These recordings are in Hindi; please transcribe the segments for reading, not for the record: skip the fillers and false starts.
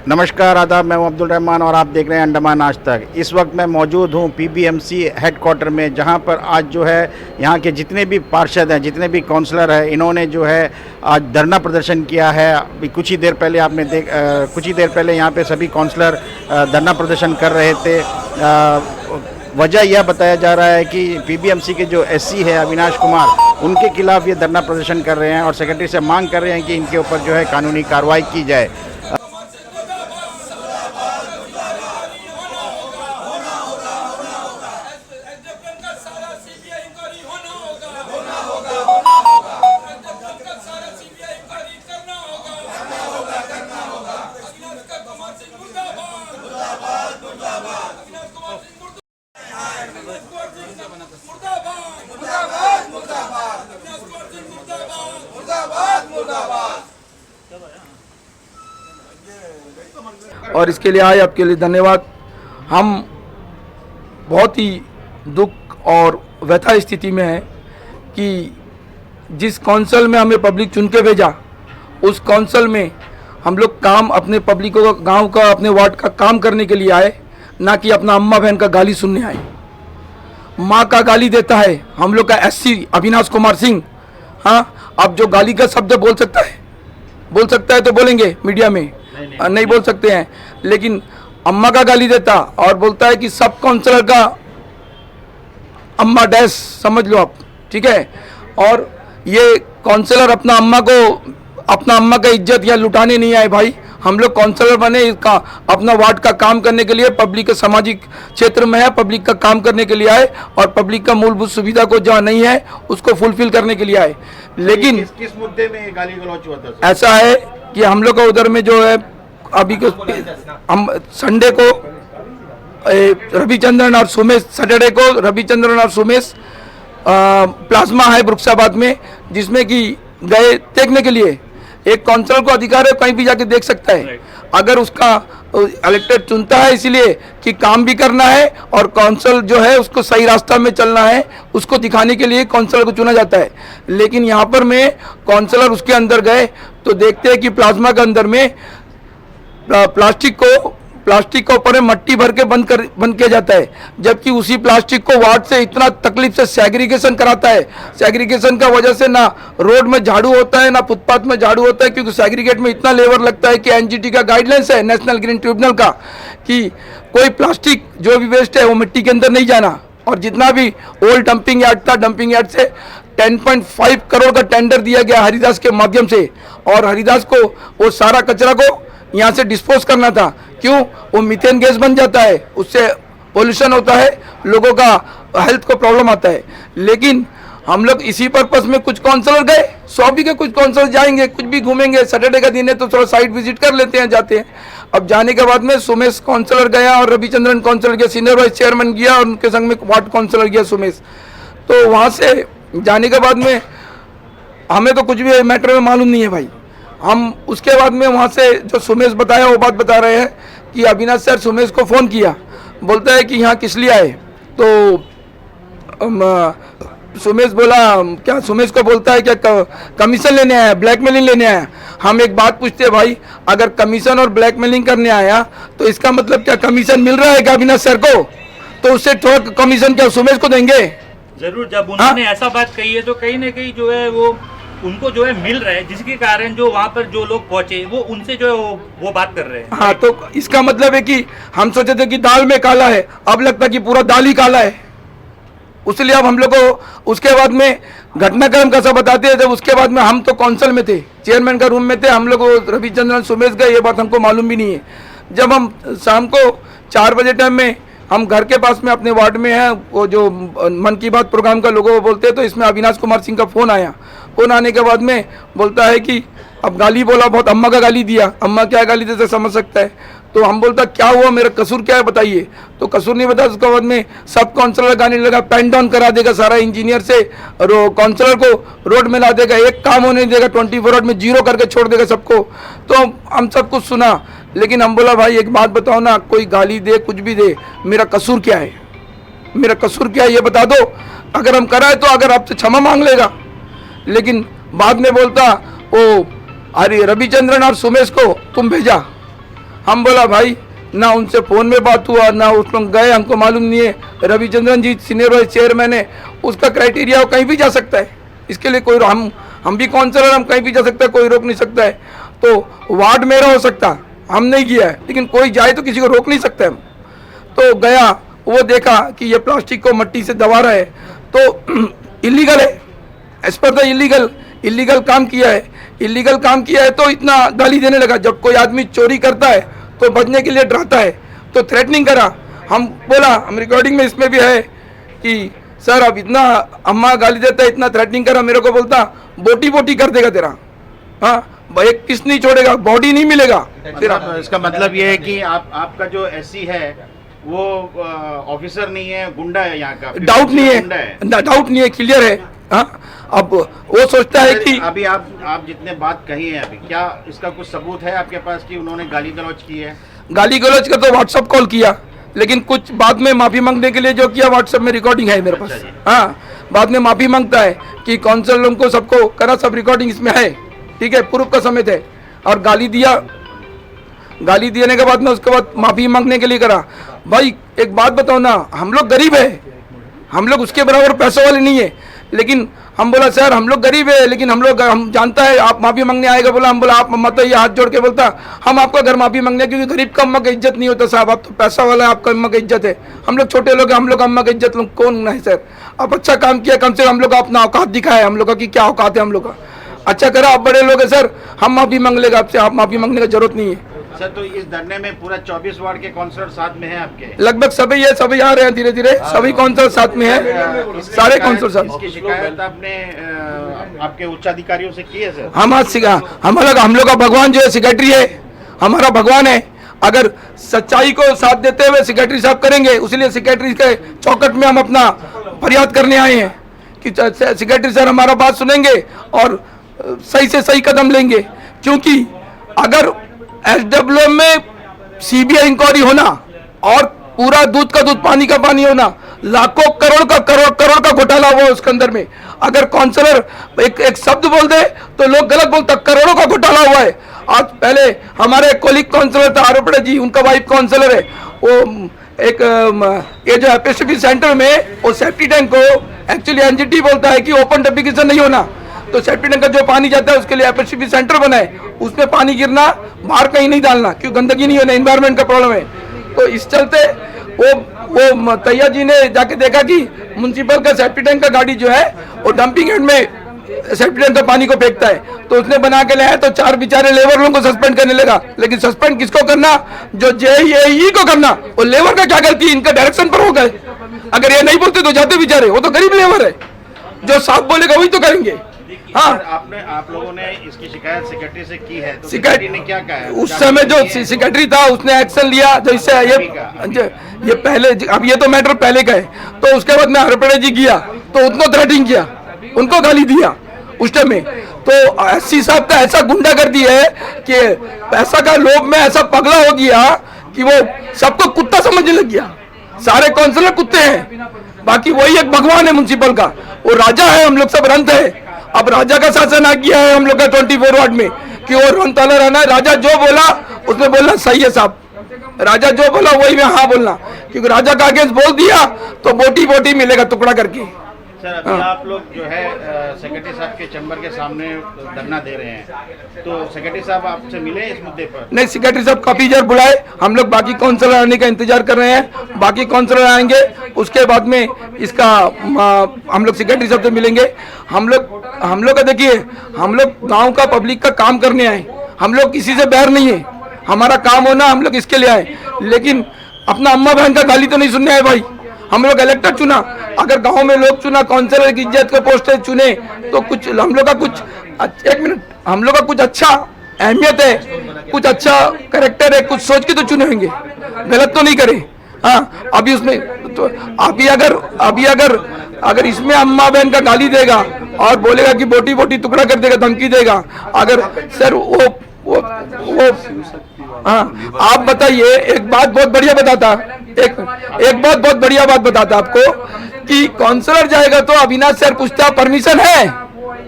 नमस्कार, आदाब। मैं हूं अब्दुल रहमान और आप देख रहे हैं अंडमान आज तक। इस वक्त मैं मौजूद हूं पीबीएमसी हेडक्वार्टर में, जहां पर आज जो है यहां के जितने भी पार्षद हैं, जितने भी काउंसलर हैं, इन्होंने जो है आज धरना प्रदर्शन किया है। अभी कुछ ही देर पहले कुछ ही देर पहले यहां पे सभी काउंसलर धरना प्रदर्शन कर रहे थे। वजह यह बताया जा रहा है कि पीबीएमसी के जो एससी है अविनाश कुमार, उनके खिलाफ ये धरना प्रदर्शन कर रहे हैं और सेक्रेटरी से मांग कर रहे हैं कि इनके ऊपर जो है कानूनी कार्रवाई की जाए। और इसके लिए आए, आपके लिए धन्यवाद। हम बहुत ही दुख और व्यथा स्थिति में हैं कि जिस काउंसिल में हमें पब्लिक चुन के भेजा, उस काउंसिल में हम लोग काम अपने पब्लिकों का, गांव का, अपने वार्ड का काम करने के लिए आए, ना कि अपना अम्मा बहन का गाली सुनने आए। माँ का गाली देता है हम लोग का एससी अविनाश कुमार सिंह। हाँ, अब जो गाली का शब्द बोल सकता है तो बोलेंगे मीडिया में, नहीं बोल सकते हैं, लेकिन अम्मा का गाली देता और बोलता है कि सब काउंसलर का अम्मा डैश, समझ लो आप, ठीक है। और ये काउंसलर अपना अम्मा का इज्जत या लुटाने नहीं आए भाई। हम लोग काउंसलर बने इसका अपना वार्ड का काम करने के लिए, पब्लिक के सामाजिक क्षेत्र में है, पब्लिक का काम करने के लिए आए और पब्लिक का मूलभूत सुविधा को जहाँ नहीं है उसको फुलफिल करने के लिए आए। लेकिन किस मुद्दे में गाली गलौच हुआ था? ऐसा है कि हम लोग का उधर में जो है अभी को हम संडे को रविचंद्रन और सुमेश, सैटरडे को रविचंद्रन और सुमेश प्लाज्मा है वृक्षाबाद में, जिसमें कि गए देखने के लिए। एक काउंसलर को अधिकार है कहीं भी जाके देख सकता है, अगर उसका इलेक्टेड चुनता है इसलिए कि काम भी करना है और काउंसिल जो है उसको सही रास्ता में चलना है, उसको दिखाने के लिए काउंसलर को चुना जाता है। लेकिन यहाँ पर में काउंसलर उसके अंदर गए तो देखते हैं कि प्लाज्मा के अंदर में प्लास्टिक को ऊपर मट्टी भर के बंद किया जाता है, जबकि उसी प्लास्टिक को वार्ड से इतना तकलीफ से सेग्रीगेशन कराता है। सेग्रीगेशन का वजह से ना रोड में झाड़ू होता है ना फुटपाथ में झाड़ू होता है, क्योंकि सेग्रीगेट में इतना लेबर लगता है कि एनजीटी का गाइडलाइंस है, नेशनल ग्रीन ट्रिब्यूनल का, कि कोई प्लास्टिक जो भी वेस्ट है वो मिट्टी के अंदर नहीं जाना। और जितना भी ओल्ड डंपिंग यार्ड था, डंपिंग यार्ड से 10.5 करोड़ का टेंडर दिया गया हरिदास के माध्यम से, और हरिदास को वो सारा कचरा को यहाँ से डिस्पोज करना था। क्यों? वो मीथेन गैस बन जाता है, उससे पोल्यूशन होता है, लोगों का हेल्थ को प्रॉब्लम आता है। लेकिन हम लोग इसी पर्पस में कुछ काउंसलर गए, 100 के कुछ काउंसलर जाएंगे, कुछ भी घूमेंगे, सैटरडे का दिन है तो थोड़ा साइट विजिट कर लेते हैं, जाते हैं। अब जाने के बाद में सुमेश काउंसलर गया और रविचंद्रन काउंसलर गया, सीनियर वाइस चेयरमैन गया और उनके संग में वार्ड काउंसलर गया सुमेश। तो वहाँ से जाने के बाद में हमें तो कुछ भी मैटर में मालूम नहीं है भाई। हम उसके बाद में वहाँ से जो सुमेश बताया वो बात बता रहे हैं कि अविनाश सर सुमेश को फ़ोन किया, बोलता है कि यहाँ किस लिए आए, तो सुमेश बोला क्या, सुमेश को बोलता है क्या कमीशन लेने आया, ब्लैकमेलिंग लेने आया। हम एक बात पूछते हैं भाई, अगर कमीशन और ब्लैकमेलिंग करने आया तो इसका मतलब क्या कमीशन मिल रहा है क्या अविनाश सर को? तो उससे थोड़ा कमीशन क्या सुमेश को देंगे? जरूर, जब उन्होंने ऐसा बात कही है तो कहीं ना कहीं जो है वो उनको जो है मिल रहा है, जिसके कारण जो वहाँ पर जो लोग पहुंचे वो उनसे जो है वो बात कर रहे हैं। हाँ, तो इसका मतलब है कि हम सोचे थे कि दाल में काला है, अब लगता है कि पूरा दाल ही काला है। उसलिए अब हम लोग को उसके बाद में घटनाक्रम कैसा बताते हैं। जब उसके बाद में हम तो काउंसिल में थे, चेयरमैन का रूम में थे, हम लोग रविचंद्रन सुमेश गए, ये बात हमको मालूम भी नहीं है। जब हम शाम को 4 बजे टाइम में हम घर के पास में अपने वार्ड में हैं, वो जो मन की बात प्रोग्राम का लोगों को बोलते हैं, तो इसमें अविनाश कुमार सिंह का फ़ोन आया। फ़ोन आने के बाद में बोलता है कि अब गाली बोला, बहुत अम्मा का गाली दिया। अम्मा क्या गाली देते समझ सकता है। तो हम बोलता क्या हुआ, मेरा कसूर क्या है बताइए। तो कसूर नहीं बता। उसके बाद में सब काउंसलर गाने लगा, पेन डाउन करा देगा सारा इंजीनियर से, काउंसलर को रोड में ला देगा, एक काम होने देगा, 24 आवर में 0 करके छोड़ देगा सबको। तो हम सब कुछ सुना, लेकिन हम बोला भाई एक बात बताओ ना, कोई गाली दे कुछ भी दे, मेरा कसूर क्या है, मेरा कसूर क्या है ये बता दो। अगर हम कराए तो अगर आपसे क्षमा मांग लेगा। लेकिन बाद में बोलता ओ अरे रविचंद्रन और सुमेश को तुम भेजा। हम बोला भाई ना उनसे फ़ोन में बात हुआ ना उस लोग गए, हमको मालूम नहीं है। रविचंद्रन जी सीनियर वाइस चेयरमैन है, उसका क्राइटेरिया वो कहीं भी जा सकता है, इसके लिए कोई हम भी काउंसलर, हम कहीं भी जा सकता है, कोई रोक नहीं सकता है। तो वार्ड मेरा हो सकता, हम नहीं किया है, लेकिन कोई जाए तो किसी को रोक नहीं सकते हम। तो गया, वो देखा कि ये प्लास्टिक को मट्टी से दबा रहा है तो इलीगल है, एज पर द इलीगल काम किया है। इलीगल काम किया है तो इतना गाली देने लगा। जब कोई आदमी चोरी करता है तो बचने के लिए डराता है, तो थ्रेटनिंग करा। हम बोला, हम रिकॉर्डिंग में इसमें भी है कि सर अब इतना अम्मा गाली देता है, इतना थ्रेटनिंग करा, मेरे को बोलता बोटी बोटी कर देगा तेरा, हाँ एक किस नहीं छोड़ेगा, बॉडी नहीं मिलेगा तेरा। इसका मतलब ये है कि आपका जो एससी है वो ऑफिसर नहीं है, गुंडा है यहाँ का। डाउट नहीं गुंडा है, डाउट नहीं है, क्लियर है। हाँ, अब वो सोचता है कि अभी आप जितने बात कही है अभी, क्या इसका कुछ सबूत है आपके पास कि उन्होंने गाली गलौज की है? गाली गलौज का तो व्हाट्सअप कॉल किया, लेकिन कुछ बाद में माफी मांगने के लिए जो किया व्हाट्सएप में रिकॉर्डिंग है मेरे पास। हाँ, बाद में माफी मांगता है कि काउंसिलर को सबको करा, सब रिकॉर्डिंग इसमें है, ठीक है, प्रूफ का समेत है। और गाली दिया, गाली देने के बाद में उसके बाद माफी मांगने के लिए करा। भाई एक बात बताओ ना, हम लोग गरीब है, हम लोग उसके बराबर पैसों वाले नहीं है, लेकिन हम बोला सर हम लोग गरीब है, लेकिन हम जानता है आप माफी मांगने आएगा। बोला, हम बोला आप मत ये, हाथ जोड़ के बोलता हम आपका घर माफी मांगने, क्योंकि गरीब का अम्मा का इज्जत नहीं होता साहब, आप तो पैसा वाला है, आपका अम्मा का इज्जत है। हम लोग छोटे लोग हैं, हम लोग अम्मा का इज्जत लोग कौन है सर? आप अच्छा काम किया, कम से कम हम लोग अपना औकात दिखाया, हम लोग का कि क्या औकात है हम लोग का। अच्छा करा, आप बड़े लोग हैं सर, हम माफी मांग लेगा आपसे, आप माफी मांगने की जरूरत नहीं है सर। तो इस धरने में पूरा 24 वार्ड के काउंसलर साथ में हैं आपके? लगभग सभी है, सभी आ रहे हैं धीरे धीरे, सभी काउंसलर साथ में है, सारे काउंसलर साथ। इसकी शिकायत आपने आपके उच्चाधिकारियों से की है सर? हम आज हम लोग का भगवान जो है सेक्रेटरी है, हमारा भगवान है। अगर सच्चाई को साथ देते हुए सेक्रेटरी साहब करेंगे, उसलिए सेक्रेटरी के चौकट में हम अपना फरियाद करने आए हैं कि सेक्रेटरी सर हमारा बात सुनेंगे और सही से सही कदम लेंगे। क्योंकि अगर एसडब्ल्यूएम में सीबीआई इंक्वायरी होना और पूरा दूध का दूध पानी का पानी होना, लाखों करोड़ का घोटाला हुआ उसके अंदर में। अगर काउंसलर एक शब्द बोल दे तो लोग गलत बोलता, करोड़ों का घोटाला हुआ है। आज पहले हमारे कोलिक काउंसलर था आरोपड़े जी, उनका वाइफ काउंसलर है, वो एक ये जो एपीएसपी सेंटर में वो सेफ्टी टैंक को एक्चुअली एनजीटी बोलता है कि ओपन डेफिकेशन नहीं होना, तो सेफ्टी टैंक का जो पानी जाता है उसके लिए एपीएसपी सेंटर बना है, उसमें पानी गिरना, बाहर कहीं नहीं डालना, क्यों गंदगी नहीं होना, एनवायरमेंट का प्रॉब्लम है। तो इस चलते वो तैया जी ने जाके देखा कि म्युनिसिपल का सेफ्टी टैंक का गाड़ी जो है वो डंपिंग यार्ड में सेफ्टी टैंक का पानी को फेंकता है, तो उसने बना के लाया, तो 4 बेचारे लेबर लोगों को सस्पेंड करने लगा। लेकिन सस्पेंड किसको करना? जो जेईई को करना। वो लेबर का क्या गलती, इनका डायरेक्शन पर हो गए। अगर ये नहीं बोलते तो जाते बेचारे, वो तो गरीब लेबर है, जो साफ बोलेगा वही तो करेंगे। हाँ, आप लोगों ने इसकी शिकायत सेक्रेटरी से की है, तो सेक्रेटरी ने क्या कहा है? उस समय जो सेक्रेटरी था उसने एक्शन लिया, जैसे ये पहले, अब ये तो मैटर पहले का है, तो उसके बाद में हरपड़े जी गया तो उनको थ्रेटिंग किया, उनको गाली दिया उस टाइम में। तो एससी साहब का ऐसा गुंडागर्दी है कि पैसा का लोभ में ऐसा पगला हो गया कि वो सबको कुत्ता समझने लग गया। सारे काउंसलर कुत्ते हैं, बाकी वही एक भगवान है म्युनिसिपल का, वो राजा है, हम लोग सब रंत है। अब राजा का शासन आ गया है हम लोग का 24 वार्ड में कि वो रंत वाला रहना है। राजा जो बोला उसमें बोलना सही है साहब, राजा जो बोला वही में हाँ बोलना, क्योंकि राजा का अगेंस्ट बोल दिया तो बोटी बोटी मिलेगा टुकड़ा करके। सर अभी आप लोग जो है सेक्रेटरी साहब के चैम्बर के सामने धरना दे रहे हैं, तो सेक्रेटरी साहब आपसे मिले इस मुद्दे पर? नहीं, सेक्रेटरी साहब काफी देर बुलाए, हम लोग बाकी काउंसलर आने का इंतजार कर रहे हैं, बाकी काउंसलर आएंगे उसके बाद में इसका हम लोग सेक्रेटरी साहब से मिलेंगे। हम लोग का देखिए, हम लोग गांव का पब्लिक का काम करने आए, हम लोग किसी से बैर नहीं है, हमारा काम होना हम लोग इसके लिए आए, लेकिन अपना अम्मा बहन का गाली तो नहीं सुनने आए भाई। हम लोग इलेक्टर चुना, अगर गांव में लोग चुना, काउंसलर की इज्जत के पोस्ट चुने तो कुछ हम लोग का कुछ, एक मिनट, हम लोग का कुछ अच्छा अहमियत है, कुछ अच्छा कैरेक्टर है, कुछ सोच के तो चुने होंगे, गलत तो नहीं करे। हाँ, अभी उसमें तो अभी अगर इसमें अम्मा बहन का गाली देगा और बोलेगा कि बोटी बोटी टुकड़ा कर देगा, धमकी देगा, अगर सर वो हाँ, आप बताइए, एक बात बहुत बढ़िया बताता, एक बहुत बढ़िया बात बताता आपको कि काउंसलर जाएगा तो अविनाश सर पूछता परमिशन है,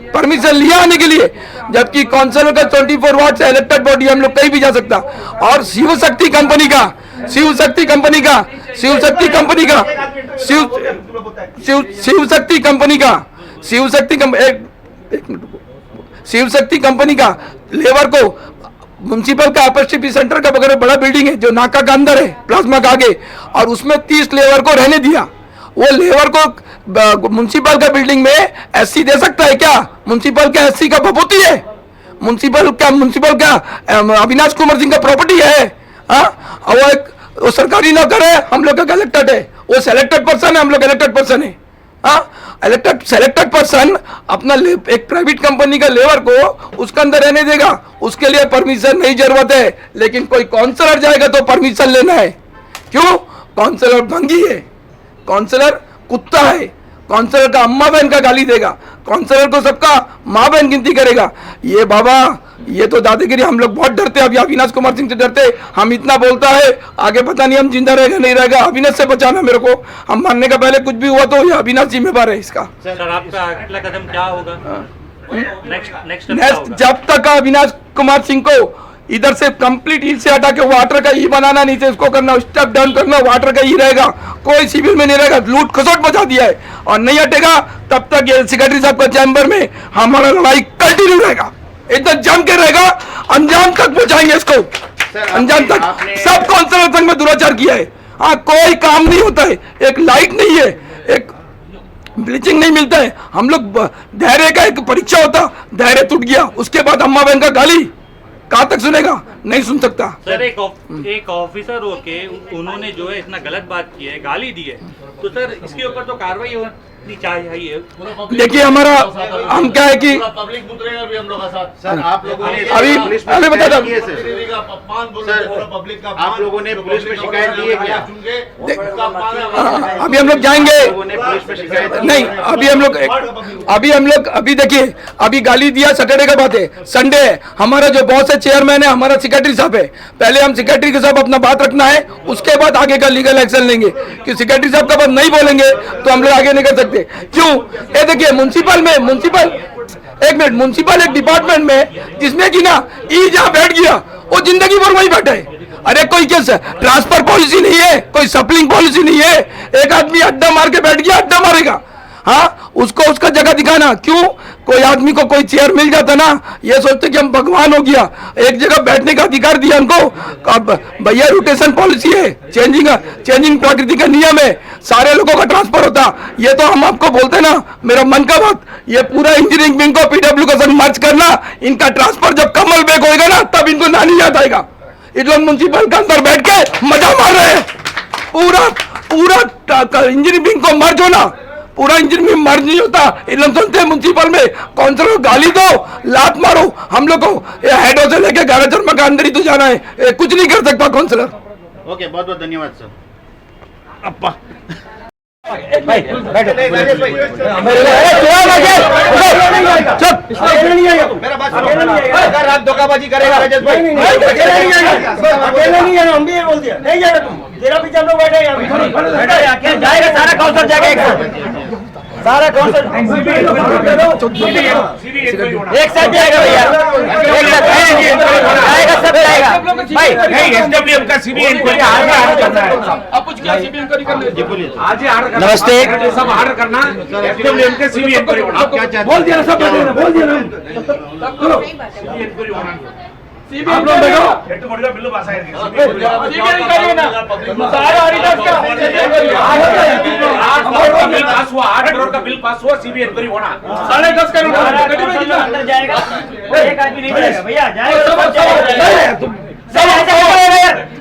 परमिशन लिया आने के लिए, जबकि काउंसिलर का 24 वार्ड से इलेक्टेड बॉडी हम लोग कहीं भी जा सकता। और शिव शक्ति कंपनी का शिव शक्ति कंपनी का शिव शक्ति कंपनी का शिव शक्ति कंपनी का शिव शक्ति शिव शक्ति कंपनी का लेबर को म्युनिसिपल का अपस्ट्रीपी सेंटर का बगैर बड़ा बिल्डिंग है जो नाका का अंदर है, प्लाज्मा का आगे, और उसमें 30 लेबर को रहने दिया। वो लेबर को म्युनिसिपल का बिल्डिंग में एससी दे सकता है क्या? म्युनिसिपल का एससी का भभूति है? म्युनिसिपल का अविनाश कुमार सिंह का प्रॉपर्टी है? हाँ, वो सरकारी नौकर है, हम लोग का इलेक्टेड है, वो सेलेक्टेड पर्सन है, हम लोग इलेक्टेड पर्सन है। सेलेक्टेड पर्सन अपना एक प्राइवेट कंपनी का लेबर को उसके अंदर रहने देगा, उसके लिए परमिशन नहीं जरूरत है। लेकिन कोई काउंसलर जाएगा तो परमिशन लेना है। क्यों? काउंसलर भंगी है, काउंसलर कुत्ता है, काउंसलर का अम्मा बहन का गाली देगा, काउंसलर को सबका माँ बहन गिनती करेगा। ये बाबा, ये तो दादागिरी। हम लोग बहुत डरते हैं, अभी अविनाश कुमार सिंह से डरते। हम इतना बोलता है, आगे पता नहीं हम जिंदा रहेगा नहीं रहेगा। अविनाश से बचाना मेरे को, हम मानने का पहले कुछ भी हुआ तो ये अविनाश जिम्मेवार है इसका। सर आपका अगला कदम क्या होगा? नेक्स्ट जब तक अविनाश कुमार सिंह को इधर से कंप्लीट ईल से हटा के वाटर का ई बनाना, नहीं से इसको करना, स्टेप डाउन करना, वाटर का ई रहेगा, कोई सिविल में नहीं रहेगा। लूट खसोट बचा दिया है और नहीं हटेगा तब तक ये सेक्रेटरी साहब का चैम्बर में हमारा लड़ाई कंटिन्यू रहेगा, एकदम जम के रहेगा, अंजाम तक पहुंचाएंगे इसको, अंजाम तक। सब काउंसिलर संघ में दुराचार किया है। हाँ, कोई काम नहीं होता है, एक लाइट नहीं है, एक ब्लीचिंग नहीं मिलता है। हम लोग धैर्य का एक परीक्षा होता, धैर्य टूट गया, उसके बाद अम्मा बहन का गाली कहाँ तक सुनेगा? नहीं सुन सकता। सर एक ऑफिसर होके उन्होंने जो है इतना गलत बात की है, गाली दी है, तो सर इसके ऊपर तो कार्रवाई होनी चाहिए। देखिए हमारा, हम क्या है कि पब्लिक मुद्रेगा भी हम लोग का साथ। सर आप लोगों ने अभी बता दो, पब्लिक का आप लोगों ने पुलिस में शिकायत दी है क्या? अभी हम लोग जाएंगे पुलिस में शिकायत नहीं, अभी देखिए, अभी गाली दिया सैटरडे का बात है, संडे है, हमारा जो बॉस है चेयरमैन है, हमारा सेक्रेटरी साहब है, पहले हम सेक्रेटरी के साथ अपना बात रखना है, उसके बाद आगे का लीगल एक्शन लेंगे। कि सेक्रेटरी साहब का बात नहीं बोलेंगे तो हम लोग आगे नहीं कर सकते। क्यों? ये देखिए म्युनिसिपल एक डिपार्टमेंट में जिसमें कि ना ई जहाँ बैठ गया वो जिंदगी भर वही बैठे। अरे कोई कैसे ट्रांसफर पॉलिसी नहीं है, कोई सप्लिंग पॉलिसी नहीं है। एक आदमी अड्डा मार के बैठ गया, अड्डा मारेगा। हाँ, उसको उसका जगह दिखाना। क्यों? कोई आदमी को कोई चेयर मिल जाता ना, ये सोचते कि हम भगवान हो गया, एक जगह बैठने का अधिकार दिया उनको। अब भैया रोटेशन पॉलिसी है, चेंजिंग प्रकृति का नियम है, सारे लोगों का ट्रांसफर होता। ये तो हम आपको बोलते ना, मेरा मन का बात, ये पूरा इंजीनियरिंग विंग को पीडब्ल्यू का संग मर्ज करना, इनका ट्रांसफर जब कमल बैक होएगा ना तब इनको नानी याद आएगा। ये लोग म्युनिसिपल के अंदर बैठ के मजा मार रहे हैं। पूरा इंजीनियरिंग विंग को मर्ज होना, पूरा इंजन में मर्ज नहीं होता। इन लोग सुनते हैं म्युनिसिपल में काउंसिलर को गाली दो, लात मारो, हम लोग को हेडो से लेके गारा चरमा का अंदर ही तो जाना है, कुछ नहीं कर सकता काउंसिलर। ओके, बहुत बहुत धन्यवाद सर। अप्पा मेरा बात सुनो, अगर आप धोखाबाजी करेगा रजत भाई अकेले नहीं है, हम भी बोल दिया नहीं जाएगा, तुम तेरा पीछे हम लोग बैठे हैं, जाएगा सारा काउंसलर जाएगा, एक सारा काउंसलर एक साथ जाएगा भैया, एक साथ जाएगा, सब जाएगा भाई। नहीं एसडब्ल्यूएम का सीबीआई इंक्वायरी अब कुछ क्या सीबीआई इंक्वायरी करने? आज ही ऑर्डर नमस्ते, सब ऑर्डर करना, एसडब्ल्यूएम के सीबीआई इंक्वायरी आप क्या चाहते बोल दिया सब, बोल दिया ना। आप लोग बैठो, बिल्लो पास आएगा सीबीआई इंक्वायरी ना, सारे ऑडिटर्स का 8 बिल पास हुआ, 8 करोड़ का बिल पास हुआ, सीबीआई इंक्वायरी होना 10.5 करोड़ अंदर जाएगा, एक आदमी नहीं जाएगा भैया, जाएगा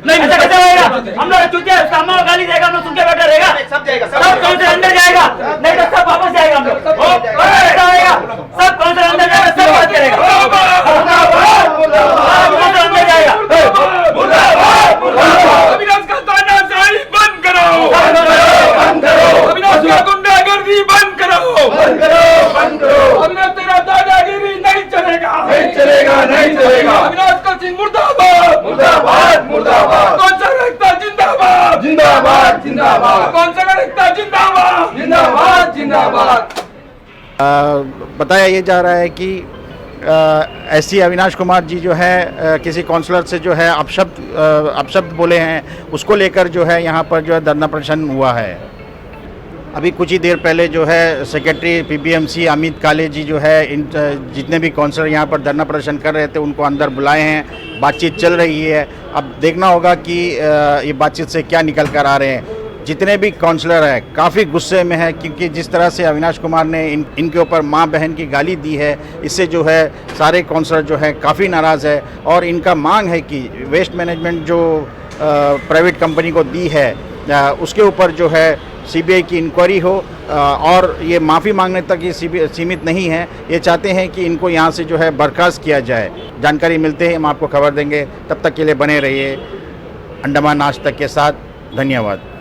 नहीं ऐसा कैसे होएगा? हम लोग चुके हैं, उसका अम्मा गाली देगा, हम लोग सुन के बैठा रहेगा, सब जाएगा, सब काउंसिलर अंदर जाएगा, नहीं तो सब वापस जाएगा, हम लोग ऐसा होएगा, सब काउंसिलर अंदर जाएगा, सब बात करेगा, काउंसिलर अंदर जाएगा। अविनाश का तानाशाही बंद करो, अविनाश का गुंडागर्दी बंद करो, अविनाश तेरा दादागिरी नहीं चलेगा, अविनाश का सिंह मुर्दाबाद, कौन सा रखता जिंदाबाद, कौन सा रखता जिंदाबाद। बताया ये जा रहा है कि ऐसी अविनाश कुमार जी जो है किसी काउंसलर से जो है अपशब्द बोले हैं, उसको लेकर जो है यहाँ पर जो है धरना प्रदर्शन हुआ है। अभी कुछ ही देर पहले जो है सेक्रेटरी पीबीएमसी अमित काले जी जो है इन जितने भी काउंसलर यहाँ पर धरना प्रदर्शन कर रहे थे उनको अंदर बुलाए हैं, बातचीत चल रही है। अब देखना होगा कि ये बातचीत से क्या निकल कर आ रहे हैं। जितने भी काउंसलर हैं काफ़ी गुस्से में है, क्योंकि जिस तरह से अविनाश कुमार ने इनके ऊपर माँ बहन की गाली दी है, इससे जो है सारे काउंसलर जो है काफ़ी नाराज़ है। और इनका मांग है कि वेस्ट मैनेजमेंट जो प्राइवेट कंपनी को दी है उसके ऊपर जो है सीबीआई की इंक्वायरी हो। और ये माफ़ी मांगने तक ये सीमित नहीं है, ये चाहते हैं कि इनको यहाँ से जो है बर्खास्त किया जाए। जानकारी मिलते ही हम आपको खबर देंगे, तब तक के लिए बने रहिए अंडमान आज तक के साथ। धन्यवाद।